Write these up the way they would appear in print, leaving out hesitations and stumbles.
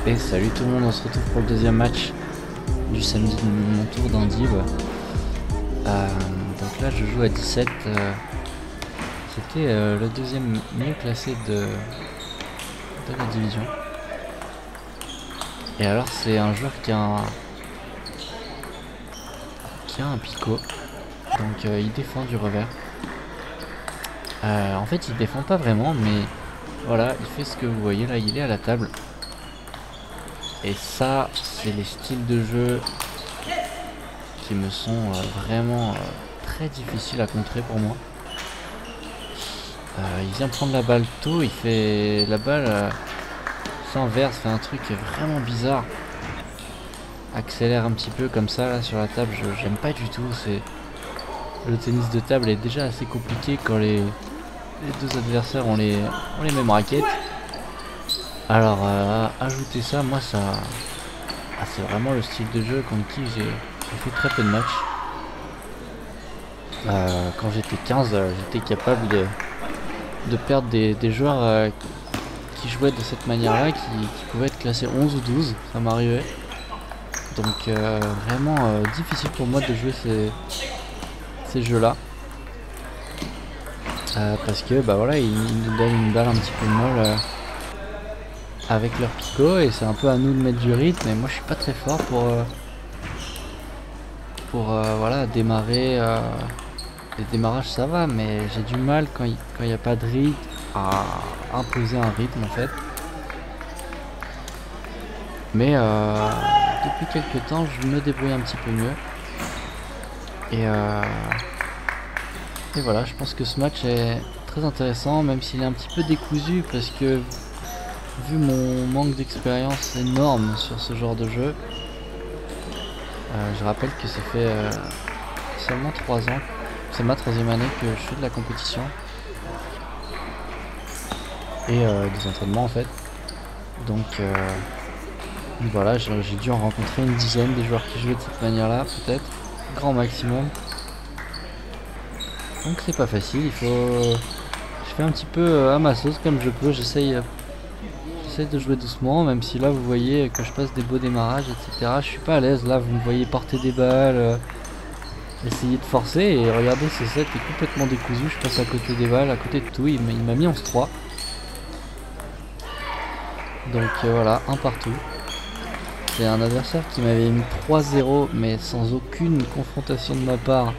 Et salut tout le monde, on se retrouve pour le deuxième match du samedi de mon tour d'Andive. Donc là je joue à 17. C'était le deuxième mieux classé de la division. Et alors c'est un joueur qui a un picot. Donc il défend du revers. En fait il défend pas vraiment, mais voilà, il fait ce que vous voyez là, il est à la table. Et ça, c'est les styles de jeu qui me sont vraiment très difficiles à contrer pour moi. Il vient prendre la balle tôt, il fait la balle s'inverse, fait un truc vraiment bizarre. Accélère un petit peu comme ça là sur la table, j'aime pas du tout. Le tennis de table est déjà assez compliqué quand les deux adversaires ont les mêmes raquettes. Alors ajouter ça, moi ça, c'est vraiment le style de jeu contre qui j'ai fait très peu de matchs. Quand j'étais 15, j'étais capable de perdre des joueurs qui jouaient de cette manière-là, qui pouvaient être classés 11 ou 12, ça m'arrivait. Donc vraiment difficile pour moi de jouer ces jeux-là. Parce que bah voilà, ils nous donnent une balle un petit peu molle avec leur picot, et c'est un peu à nous de mettre du rythme. Et moi je suis pas très fort pour voilà, démarrer. Les démarrages ça va, mais j'ai du mal quand il n'y a pas de rythme à imposer un rythme en fait. Mais depuis quelques temps je me débrouille un petit peu mieux. Et voilà, je pense que ce match est très intéressant, même s'il est un petit peu décousu, parce que vu mon manque d'expérience énorme sur ce genre de jeu, je rappelle que ça fait seulement 3 ans, c'est ma 3e année que je fais de la compétition et des entraînements en fait. Donc voilà, j'ai dû en rencontrer une dizaine des joueurs qui jouaient de cette manière là, peut-être, grand maximum. Donc c'est pas facile, je fais un petit peu à ma sauce comme je peux, j'essaye de jouer doucement, même si là vous voyez que je passe des beaux démarrages, etc. Je suis pas à l'aise, là vous me voyez porter des balles, essayer de forcer, et regardez, ce set est complètement décousu, je passe à côté des balles, à côté de tout, il m'a mis 11-3. Donc voilà, un partout. C'est un adversaire qui m'avait mis 3-0, mais sans aucune confrontation de ma part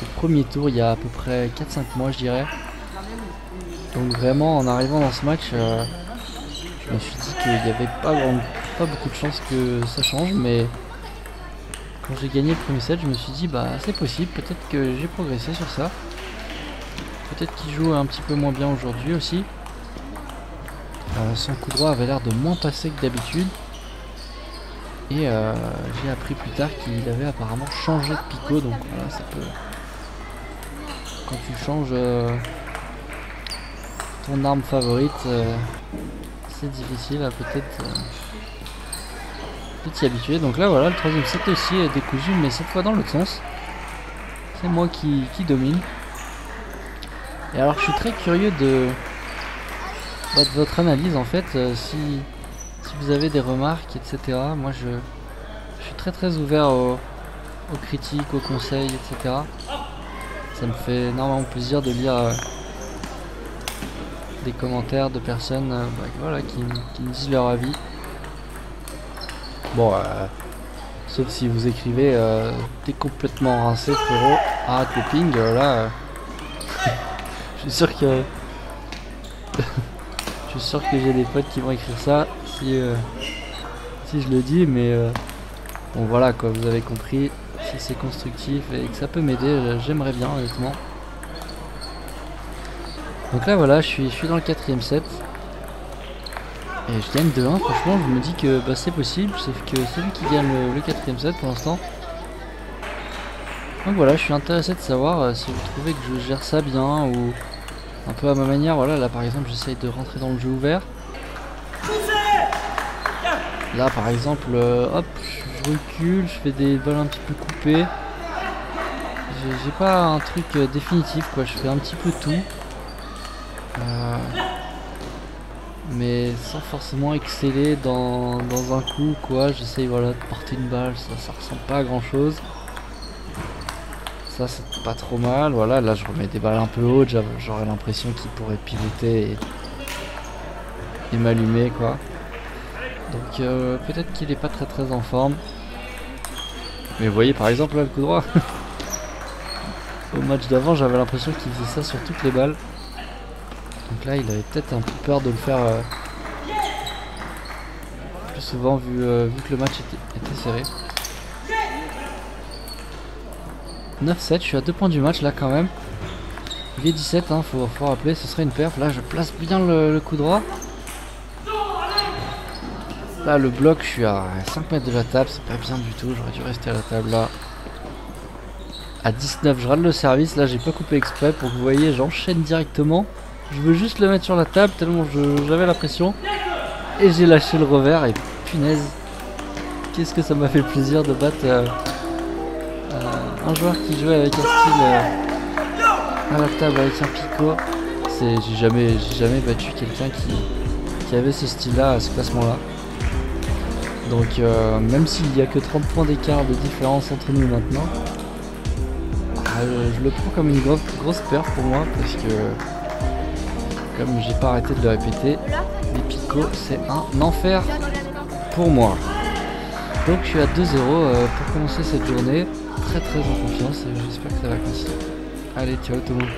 au premier tour, il y a à peu près 4-5 mois je dirais. Donc vraiment, en arrivant dans ce match, je me suis dit qu'il n'y avait pas beaucoup de chances que ça change, mais quand j'ai gagné le premier set, je me suis dit bah c'est possible, peut-être que j'ai progressé sur ça. Peut-être qu'il joue un petit peu moins bien aujourd'hui aussi. Son coup droit avait l'air de moins passer que d'habitude. Et j'ai appris plus tard qu'il avait apparemment changé de picot, donc voilà, ça peut... Quand tu changes ton arme favorite, c'est difficile à peut-être t'y habituer. Donc là voilà, le 3e set aussi est décousu, mais cette fois dans l'autre sens. C'est moi qui domine. Et alors je suis très curieux de votre analyse en fait, si vous avez des remarques, etc. Moi je suis très ouvert aux critiques, aux conseils, etc. Ça me fait énormément plaisir de lire des commentaires de personnes voilà, qui me disent leur avis. Bon, sauf si vous écrivez t'es complètement rincé frérot, arrête le ping, là je suis sûr que je suis sûr que j'ai des potes qui vont écrire ça si je le dis, mais bon voilà quoi, vous avez compris. Si c'est constructif et que ça peut m'aider, j'aimerais bien honnêtement. Donc là voilà, je suis dans le 4e set et je gagne 2-1. Franchement je me dis que bah, c'est possible, sauf que c'est lui qui gagne le 4e set pour l'instant. Donc voilà, je suis intéressé de savoir si vous trouvez que je gère ça bien ou un peu à ma manière. Voilà, là par exemple j'essaye de rentrer dans le jeu ouvert. Là par exemple, hop, je recule, je fais des balles un petit peu coupées. J'ai pas un truc définitif quoi, je fais un petit peu tout. mais sans forcément exceller dans un coup quoi. J'essaye voilà de porter une balle, ça ressemble pas à grand chose. Ça c'est pas trop mal, voilà, là je remets des balles un peu hautes, j'aurais l'impression qu'il pourrait pivoter et m'allumer quoi. Donc peut-être qu'il est pas très en forme. Mais vous voyez par exemple là le coup droit. Au match d'avant j'avais l'impression qu'il faisait ça sur toutes les balles. Donc là il avait peut-être un peu peur de le faire plus souvent vu que le match était serré. 9-7, je suis à 2 points du match là quand même. Il est 17, hein, faut rappeler, ce serait une perf. Là je place bien le coup droit. Là le bloc, je suis à 5 mètres de la table, c'est pas bien du tout, j'aurais dû rester à la table là. À 19, je rate le service, là j'ai pas coupé exprès pour que vous voyez, j'enchaîne directement. Je veux juste le mettre sur la table tellement j'avais la pression. Et j'ai lâché le revers et punaise, qu'est-ce que ça m'a fait plaisir de battre un joueur qui jouait avec un style à la table avec un picot. J'ai jamais battu quelqu'un qui avait ce style là à ce classement là. Donc même s'il n'y a que 30 points d'écart de différence entre nous maintenant, je le prends comme une grosse perf pour moi parce que comme j'ai pas arrêté de le répéter, les picots c'est un enfer pour moi. Donc je suis à 2-0 pour commencer cette journée, très en confiance et j'espère que ça va continuer. Allez, ciao tout le monde.